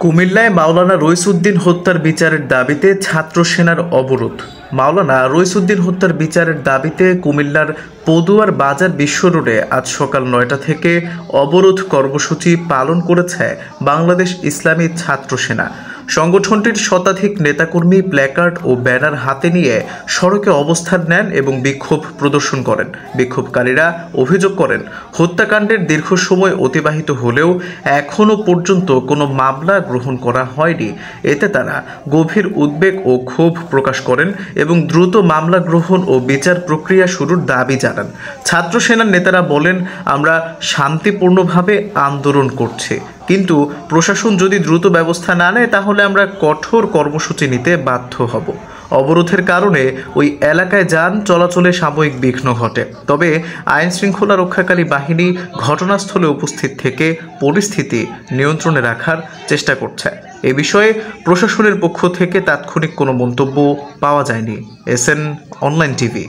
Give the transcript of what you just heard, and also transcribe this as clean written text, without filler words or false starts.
কুমিল্লায় মাওলানা রইসুদ্দিন হত্যার বিচারের দাবিতে ছাত্র সেনার অবরোধ। মাওলানা রইসুদ্দিন হত্যার বিচারের দাবিতে কুমিল্লার পদুয়ার বাজার বিশ্ব রোডে আজ সকাল ৯টা থেকে অবরোধ কর্মসূচি পালন করেছে বাংলাদেশ ইসলামী ছাত্র সেনা। সংগঠনটির শতাধিক নেতাকর্মী প্ল্যাকার্ড ও ব্যানার হাতে নিয়ে সড়কে অবস্থান নেন এবং বিক্ষোভ প্রদর্শন করেন। বিক্ষোভকারীরা অভিযোগ করেন, হত্যাকাণ্ডের দীর্ঘ সময় অতিবাহিত হলেও এখনও পর্যন্ত কোনো মামলা গ্রহণ করা হয়নি। এতে তারা গভীর উদ্বেগ ও ক্ষোভ প্রকাশ করেন এবং দ্রুত মামলা গ্রহণ ও বিচার প্রক্রিয়া শুরুর দাবি জানান। ছাত্র সেনার নেতারা বলেন, আমরা শান্তিপূর্ণভাবে আন্দোলন করছি, কিন্তু প্রশাসন যদি দ্রুত ব্যবস্থা না নেয় তাহলে আমরা কঠোর কর্মসূচি নিতে বাধ্য হব। অবরোধের কারণে ওই এলাকায় যান চলাচলে সাময়িক বিঘ্ন ঘটে, তবে আইন শৃঙ্খলা রক্ষাকারী বাহিনী ঘটনাস্থলে উপস্থিত থেকে পরিস্থিতি নিয়ন্ত্রণে রাখার চেষ্টা করছে। এ বিষয়ে প্রশাসনের পক্ষ থেকে তাৎক্ষণিক কোনো মন্তব্য পাওয়া যায়নি। SN online TV.